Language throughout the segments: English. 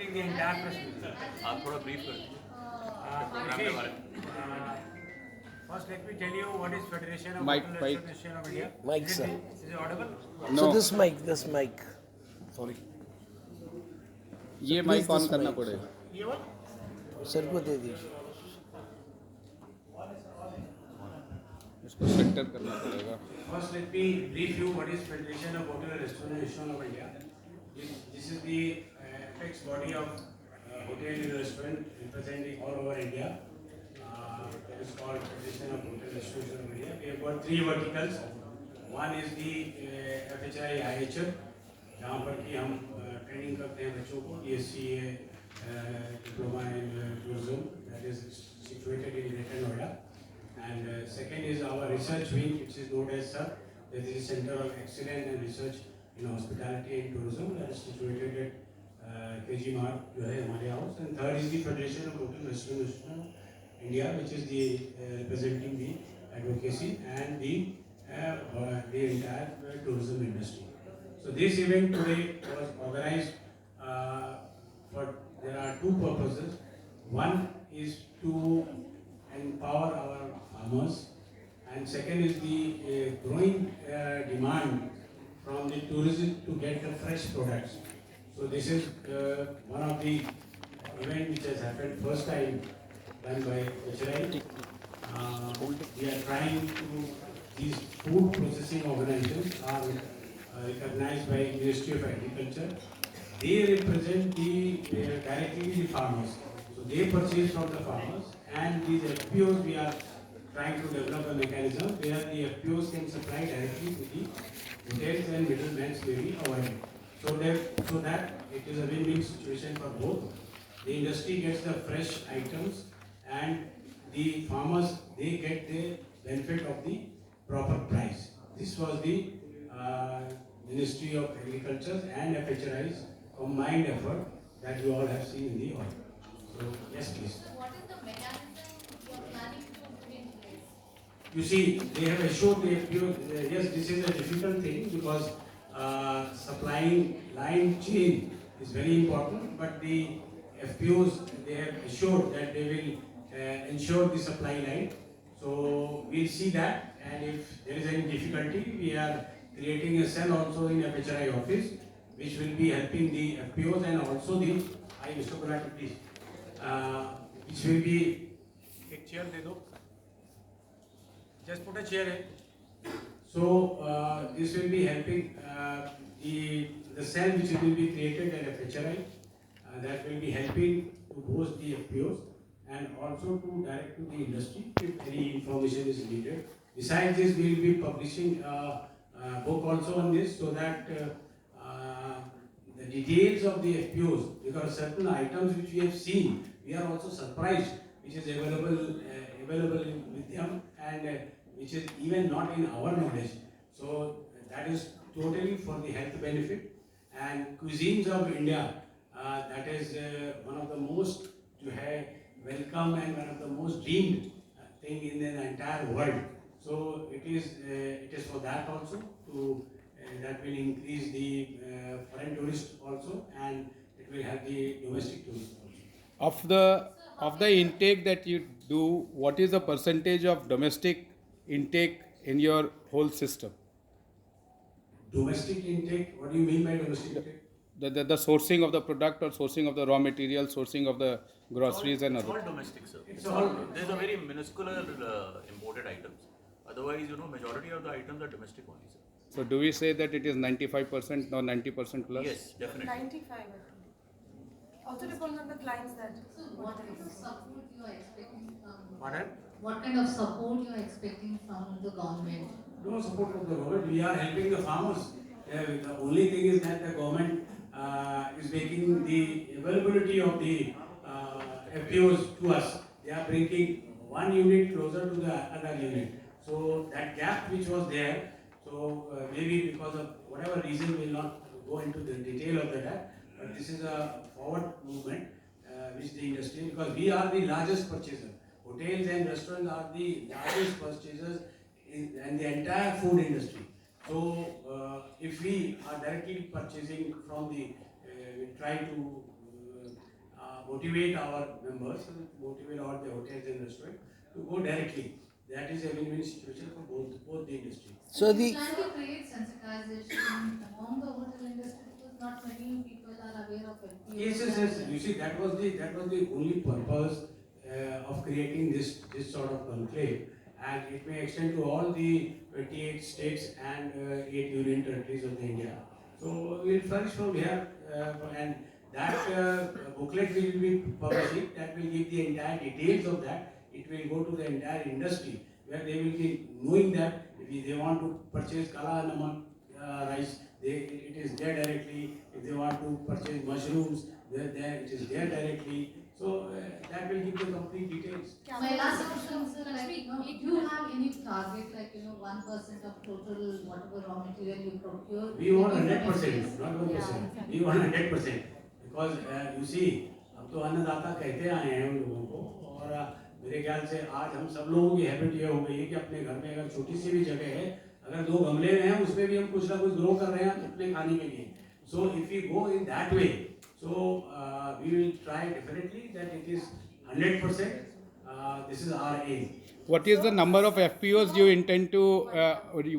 expecting the entire press meet. आप थोड़ा brief कर दीजिए प्रोग्राम के बारे में. First, let me tell you what is Federation of Mic, Hotel mic. Association of India. Mic, Is sir. it audible? No. So this mic. Sorry. ये please mic on this करना mic. पड़ेगा. ये वाला? Sir को दे दीजिए. इसको centre करना पड़ेगा. First, let me brief you what is Federation of Hotel and Restaurant Association of India. This is the apex body of hotel and restaurant representing all over India. That is called Federation of Hotel and Restaurant of India. We have got three verticals. One is the FHI IHF, जहाँ पर कि हम training करते हैं बच्चों को ESCA diploma in tourism, that is situated in Greater Noida. And second is our research wing, which is known as SAR, that is Center of Excellence and Research in Hospitality and Tourism, that is situated at KG Marg, जो है हमारे house. And third is the Federation of Hotel Restaurant Association of India, which is the representing the advocacy and the entire tourism industry. So this event today was organized there are two purposes. One is to empower our farmers, and second is the growing demand from the tourism to get the fresh products. So this is one of the event which has happened first time done by HRI. We are trying to, these food processing organizations are recognized by Ministry of Agriculture. They represent directly the farmers. So they purchase from the farmers, and these FPOs we are trying to develop a mechanism where the FPOs can supply directly to the hotels and middlemen may be avoided. So that it is a win-win situation for both. The industry gets the fresh items, and the farmers, they get the benefit of the proper price. This was the Ministry of Agriculture and FHRI's combined effort that you all have seen in the audit. So, yes, please. So what is the mechanism you are planning to put in place? You see, they have assured the FPO, yes, this is a difficult thing because supplying line chain is very important, but the FPOs, they have assured that they will ensure the supply line. So we'll see that, and if there is any difficulty, we are creating a cell also in FHRI office, which will be helping the FPOs and also the, Mr. Gulati, please, which will be, एक chair दे दो, just put a chair in. So this will be helping the cell which will be created at FHRI, that will be helping to boost the FPOs and also to direct to the industry if any information is needed. Besides this, we will be publishing a book also on this, so that the details of the FPOs, because certain items which we have seen, we are also surprised, which is available with them, and which is even not in our knowledge. So that is totally for the health benefit. And cuisines of India, that is one of the most welcome and one of the most deemed thing in the entire world. So it is for that also to that will increase the foreign tourists also, and it will help the domestic tourists also. Of the intake that you do, what is the percentage of domestic intake in your whole system? Domestic intake? What do you mean by domestic intake? The sourcing of the product or sourcing of the raw material, sourcing of the groceries and It's other. all domestic, sir. It's all. There's a very minuscule imported items. Otherwise, majority of the items are domestic only, sir. So do we say that it is 95% or 90% plus? Yes, definitely. 95. Also depends on the clients that. So what kind of support you are expecting from? Pardon? What kind of support you are expecting from the government? No support of the government. We are helping the farmers. The only thing is that the government is making the availability of the FPOs to us. They are bringing one unit closer to the other unit. So that gap which was there, so maybe because of whatever reason, we will not go into the detail of that. But this is a forward movement which the industry, because we are the largest purchaser. Hotels and restaurants are the largest purchasers in the entire food industry. So if we are directly purchasing from the, we try to motivate our members, motivate all the hotels and restaurants to go directly. That is a win-win situation for both the industry. So You the plan to create sensitization among the hotel industry because not many people are aware of it. Yes. You see, that was the only purpose of creating this sort of conclave, and it may extend to all the 28 states and 8 union territories of India. So we'll flourish from here, and that booklet we will be publishing. That will give the entire details of that. It will go to the entire industry where they will be knowing that if they want to purchase Kala Namak rice, it is there directly. If they want to purchase mushrooms, it is there directly. So that will give the complete details. My last question, sir, like, do you have any target, like, 1% of total whatever raw material you procure? We want 100%, not 1%. We want 100% because you see, अब तो अन्नदाता कहते आए हैं उन लोगों को, और मेरे ख्याल से आज हम सब लोगों की हैबिट ये हो गई है कि अपने घर में अगर छोटी सी भी जगह है, अगर 2 गमले में हैं, उसमें भी हम कुछ ना कुछ ग्रो कर रहे हैं अपने खाने के लिए. So if we go in that way, so we will try definitely that it is 100%. This is our aim. What is the number of FPOs you intend to?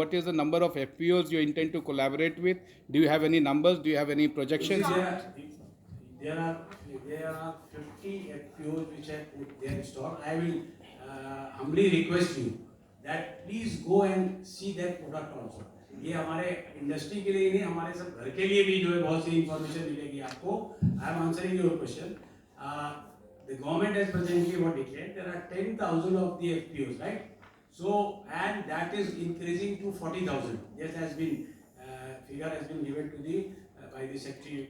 What is the number of FPOs you intend to collaborate with? Do you have any numbers? Do you have any projections? There are 50 FPOs which are put there in stock. I will humbly request you that please go and see that product also. ये हमारे industry के लिए नहीं, हमारे सब घर के लिए भी जो है बहुत सी इंफॉर्मेशन मिलेगी आपको. I am answering your question. The government has presently what declared there are 10,000 of the FPOs, right? So and that is increasing to 40,000. Yes, has been figure has been given to the by the Secretary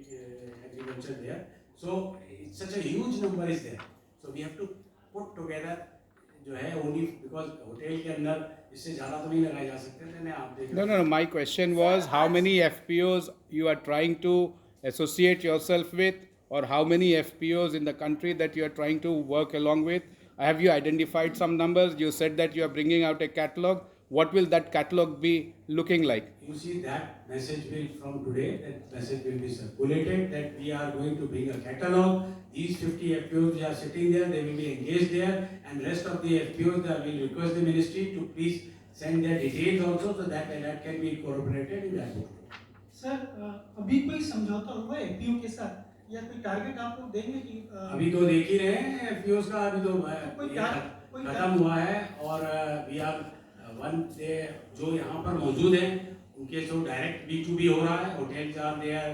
Agriculture there. So it's such a huge number is there. So we have to put together जो है only because hotel के अंदर इससे ज़्यादा तो नहीं लगाए जा सकते थे ना आप देख. No. My question was how many FPOs you are trying to associate yourself with, or how many FPOs in the country that you are trying to work along with. Have you identified some numbers? You said that you are bringing out a catalog. What will that catalog be looking like? You see that message will from today, that message will be circulated that we are going to bring a catalog. These 50 FPOs which are sitting there, they will be engaged there, and rest of the FPOs that will request the ministry to please send their details also so that can be incorporated in that book. Sir अभी कोई समझौता हुआ है FPO के साथ या कोई target आप लोग देंगे कि अभी तो देख ही रहे हैं FPOs का, अभी तो खत्म हुआ है, और वी आर वन जो यहाँ पर मौजूद हैं उनके जो डायरेक्ट B2B हो रहा है. Hotels are there,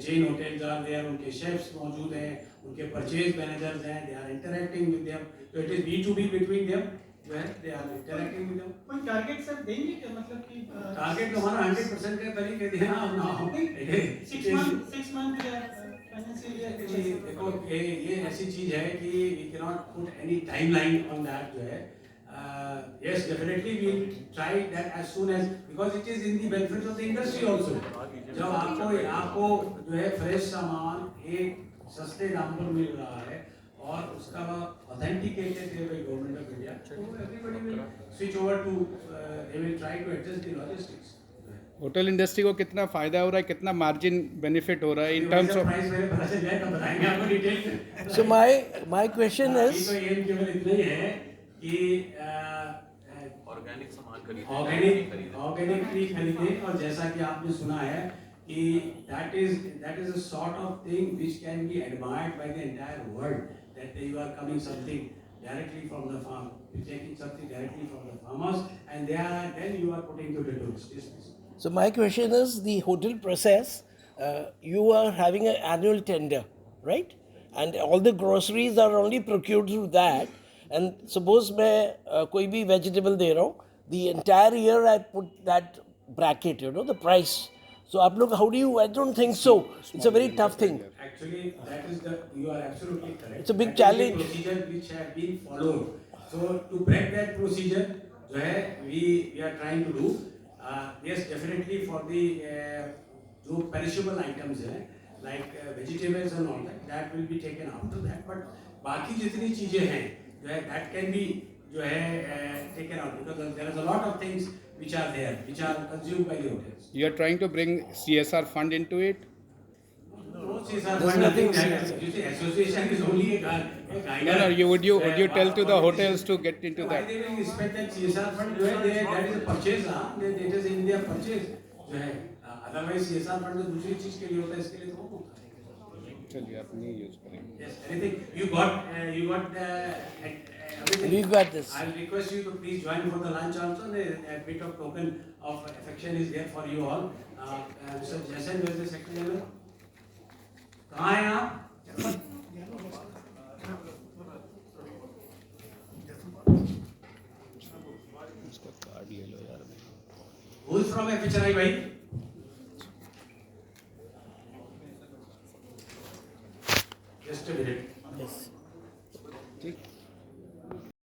chain hotels are there, उनके शेफ्स मौजूद हैं, उनके परचेज मैनेजर्स हैं, they are interacting with them. So it is B2B between them, जो है they are interacting with them. कोई टारगेट सर देंगे क्या, मतलब कि टारगेट तो हमारा 100% के तरीके देना अपना 6 मंथ या फाइनेंशियल ईयर. देखो ये ऐसी चीज है कि we can not put any timeline on that जो है. Yes, definitely we will try that as soon as, because it is in the benefit of the industry also. जब आपको जो है फ्रेश सामान एक सस्ते दाम पर मिल रहा है और उसका ऑथेंटिकेटेड है बाय गवर्नमेंट ऑफ इंडिया, तो everybody will switch over to they will try to adjust the logistics. Hotel industry को कितना फायदा हो रहा है, कितना मार्जिन बेनिफिट हो रहा है इन टर्म्स ऑफ? प्राइस मेरे पता चल जाए तब बताएंगे आपको detail. so my question is तो ये केवल इतना ही है कि ऑर्गेनिक सामान खरीदें, ऑर्गेनिकली खरीदें, और जैसा कि आपने सुना है कि that is a sort of thing which can be admired by the entire world, that you are coming something directly from the farm, taking something directly from the farmers, and then you are putting to the tourists. Yes, please. So my question is the hotel process. You are having an annual tender, right? And all the groceries are only procured through that. And suppose मैं कोई भी vegetable दे रहा हूँ, the entire year I put that bracket, the price. So आप लोग, how do you? I don't think so. It's a very tough thing. Actually, you are absolutely correct. It's a big That challenge. is the procedure which have been followed. So to break that procedure, जो है we are trying to do. Yes, definitely for the जो perishable items हैं, like vegetables and all that will be taken after that. But बाकी जितनी चीजें हैं, जो है that can be जो है taken out, because there is a lot of things which are there, which are consumed by the hotels. You are trying to bring CSR fund into it? No CSR There's fund, nothing nothing that. CSR. You see, association is only a guideline. No, no. Would you tell to the hotels to get into Why that? they will respect that CSR fund? जो है, that is a purchase, हाँ. It is in their purchase. जो है, otherwise CSR fund तो दूसरी चीज के लिए होता है, इसके लिए तो वो होता है. चलिए आप नहीं use करेंगे. Yes, anything you got everything. We've got this. I'll request you to please join for the lunch also. A bit of token of affection is there for you all. Mr. Jason, where is the secretary general? कहाँ हैं आप? उसका card ले लो यार. Who is from FHRI भाई?